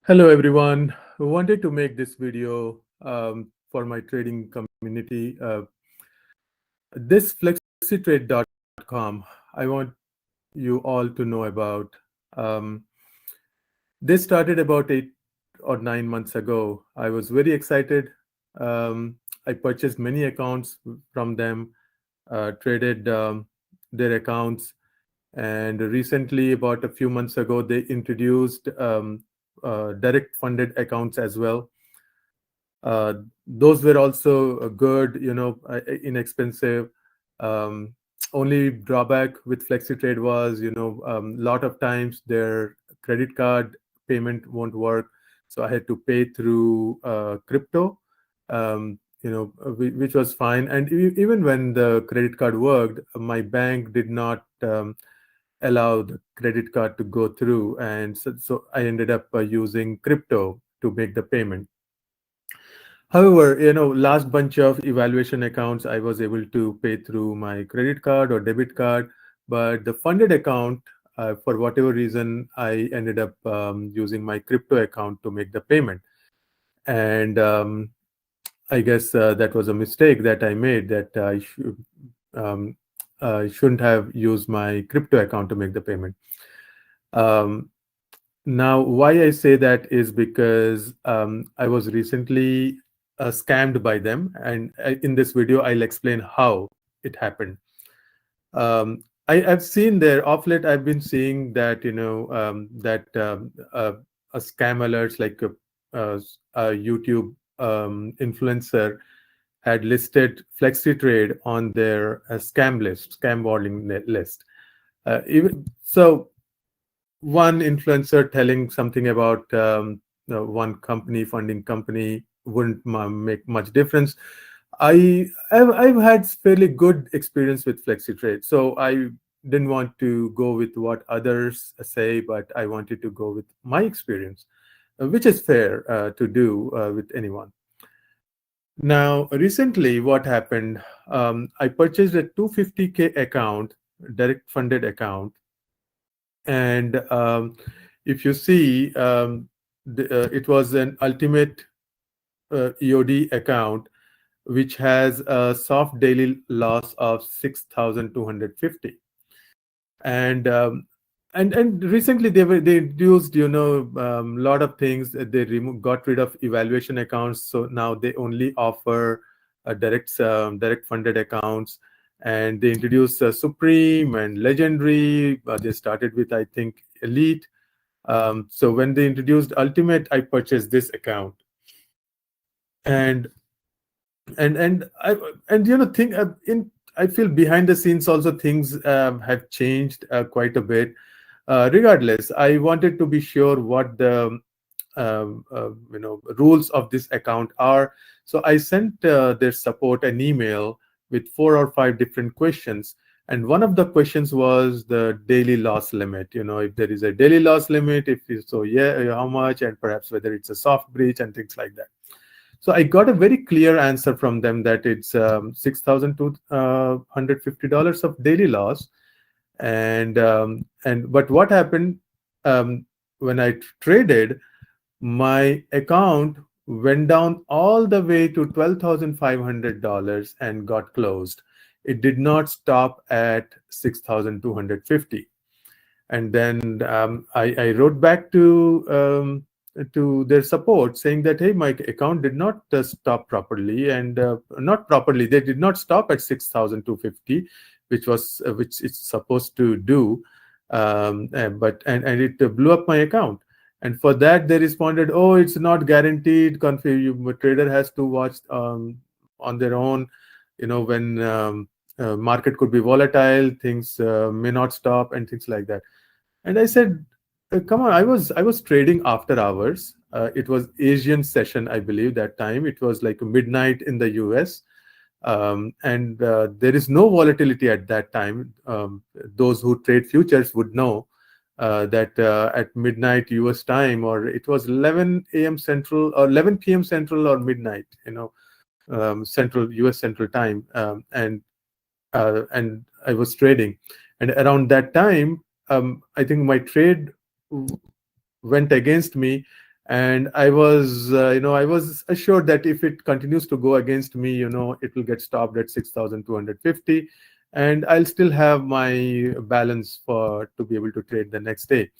Hello everyone. I wanted to make this video for my trading community. This Flexytrade.com, I want you all to know about. Um, this started about 8 or 9 months ago. I was very excited. I purchased many accounts from them, traded their accounts, and recently, about a few months ago, they introduced direct funded accounts as well. Those were also good, inexpensive. Um, Only drawback with FlexiTrade was, lot of times their credit card payment won't work, so I had to pay through crypto, which was fine. And even when the credit card worked, my bank did not allow the credit card to go through, and so I ended up using crypto to make the payment. However, last bunch of evaluation accounts, I was able to pay through my credit card or debit card, but the funded account, for whatever reason, I ended up using my crypto account to make the payment. And I guess that was a mistake that I made, that um, I shouldn't have used my crypto account to make the payment. Now, why I say that is because I was recently scammed by them, and in this video, I'll explain how it happened. I've seen there off late. I've been seeing that a scam alerts, like a YouTube influencer had listed FlexiTrade on their scam warning list. Even so, one influencer telling something about one company, funding company, wouldn't make much difference. I've had fairly good experience with FlexiTrade, so I didn't want to go with what others say, but I wanted to go with my experience, which is fair to do with anyone. Now, recently, what happened? I purchased a 250K account, direct funded account, and if you see, it was an ultimate EOD account, which has a soft daily loss of 6,250. And and recently they introduced lot of things. They got rid of evaluation accounts, so now they only offer direct funded accounts. And they introduced Supreme and Legendary. They started with, I think, Elite. So when they introduced Ultimate, I purchased this account. And I think I feel behind the scenes also things have changed quite a bit. Regardless, I wanted to be sure what the rules of this account are. So I sent their support an email with 4 or 5 different questions. And one of the questions was the daily loss limit. If there is a daily loss limit, if so, yeah, how much, and perhaps whether it's a soft breach and things like that. So I got a very clear answer from them that it's $6,250 of daily loss. And but what happened, when I traded, my account went down all the way to $12,500 and got closed. It did not stop at 6,250. And then I wrote back to their support saying that, hey, my account did not stop properly, and not properly. They did not stop at 6,250, which it's supposed to do, but it blew up my account. And for that, they responded, oh, it's not guaranteed. Trader has to watch on their own. When market could be volatile, things may not stop, and things like that. And I said, come on, I was trading after hours. It was Asian session, I believe, that time. It was like midnight in the US. And there is no volatility at that time. Those who trade futures would know that at midnight US time, or it was 11 a.m. Central, or 11 p.m. Central, or midnight, Central, US Central time. And I was trading. And around that time, I think my trade went against me, And I was, I was assured that if it continues to go against me, it will get stopped at 6,250, and I'll still have my balance for to be able to trade the next day.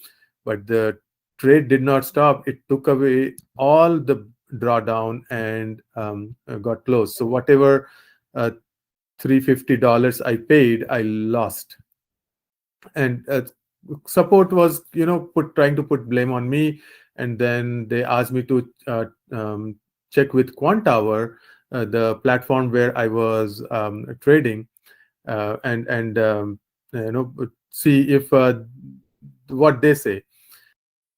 But the trade did not stop. It took away all the drawdown and got closed. So whatever $350 I paid, I lost. And support was, trying to put blame on me, and then they asked me to check with Quantower, the platform where I was trading, and see if what they say,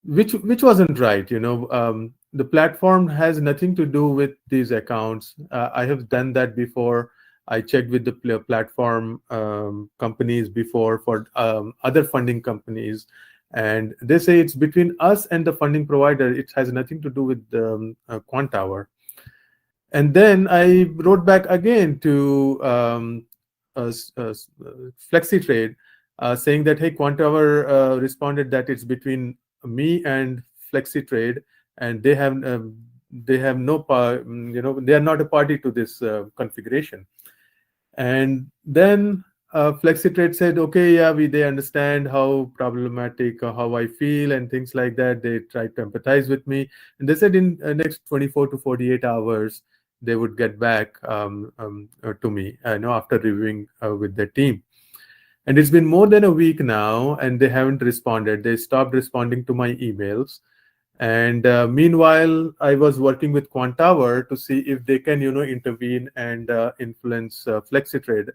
which wasn't right. The platform has nothing to do with these accounts. I have done that before. I checked with the platform companies before for other funding companies, and they say it's between us and the funding provider. It has nothing to do with Quantower. And then I wrote back again to Flexytrade, saying that, hey, Quantower responded that it's between me and Flexytrade, and they have no they are not a party to this configuration. And then Flexytrade said, okay, yeah, they understand how problematic, how I feel and things like that. They tried to empathize with me, and they said in next 24 to 48 hours they would get back to me, after reviewing with their team. And it's been more than a week now, and they haven't responded. They stopped responding to my emails. And meanwhile, I was working with Quantower to see if they can, intervene and influence Flexytrade.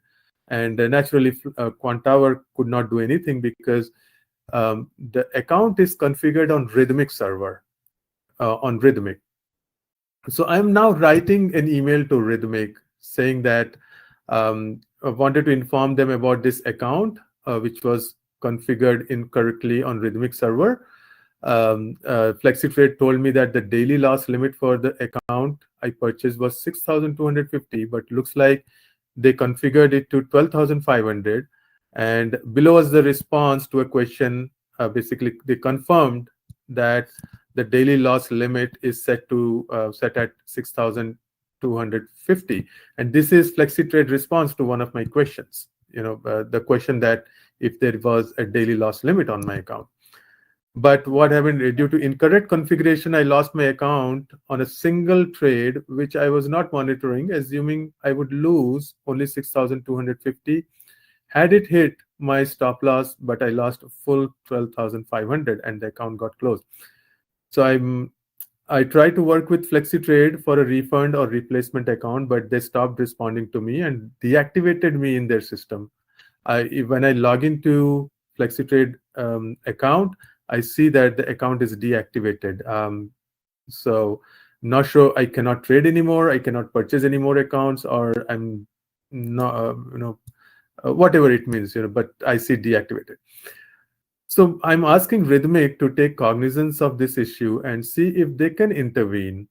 And naturally, Quantower could not do anything because the account is configured on Rithmic server, on Rithmic. So I'm now writing an email to Rithmic saying that I wanted to inform them about this account, which was configured incorrectly on Rithmic server. Flexytrade told me that the daily loss limit for the account I purchased was 6,250, but looks like they configured it to 12,500. And below was the response to a question. Basically, they confirmed that the daily loss limit is set at 6,250. And this is Flexytrade response to one of my questions. The question that if there was a daily loss limit on my account. But what happened, due to incorrect configuration, I lost my account on a single trade, which I was not monitoring, assuming I would lose only 6,250. Had it hit my stop loss, but I lost a full 12,500 and the account got closed. So I tried to work with Flexytrade for a refund or replacement account, but they stopped responding to me and deactivated me in their system. When I log into Flexytrade account, I see that the account is deactivated. So not sure, I cannot trade anymore, I cannot purchase any more accounts, or I'm not, whatever it means, but I see deactivated. So I'm asking Rithmic to take cognizance of this issue and see if they can intervene,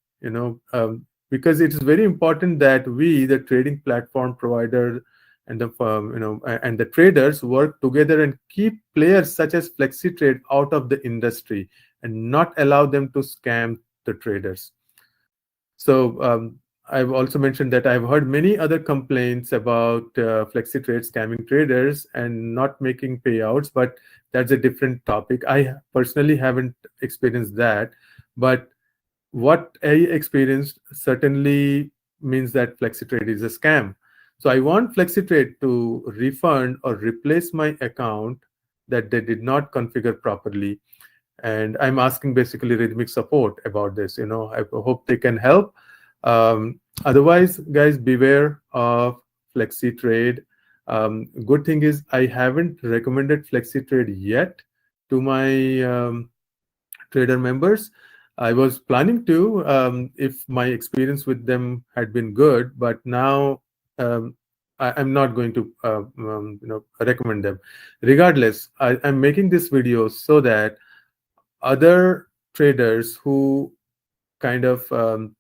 because it is very important that we, the trading platform provider, and the firm, and the traders work together and keep players such as Flexytrade out of the industry and not allow them to scam the traders. So I've also mentioned that I've heard many other complaints about Flexytrade scamming traders and not making payouts, but that's a different topic. I personally haven't experienced that, but what I experienced certainly means that Flexytrade is a scam. So I want Flexytrade to refund or replace my account that they did not configure properly. And I'm asking basically Rithmic support about this. I hope they can help. Otherwise, guys, beware of Flexytrade. Good thing is I haven't recommended Flexytrade yet to my trader members. I was planning to, if my experience with them had been good, but now I'm not going to recommend them. Regardless, I'm making this video so that other traders who kind of thought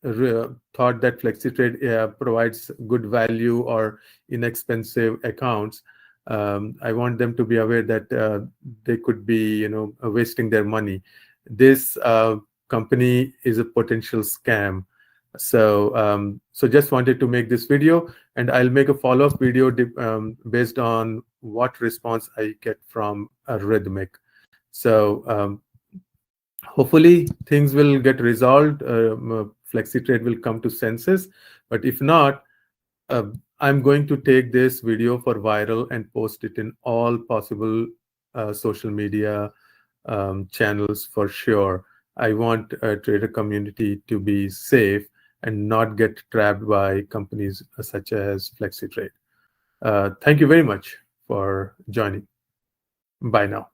that Flexytrade provides good value or inexpensive accounts, I want them to be aware that they could be wasting their money. This company is a potential scam. So just wanted to make this video, and I'll make a follow-up video based on what response I get from Rithmic. So hopefully things will get resolved. Flexytrade will come to senses, but if not, I'm going to take this video for viral and post it in all possible social media channels for sure. I want a trader community to be safe and not get trapped by companies such as Flexytrade. Thank you very much for joining. Bye now.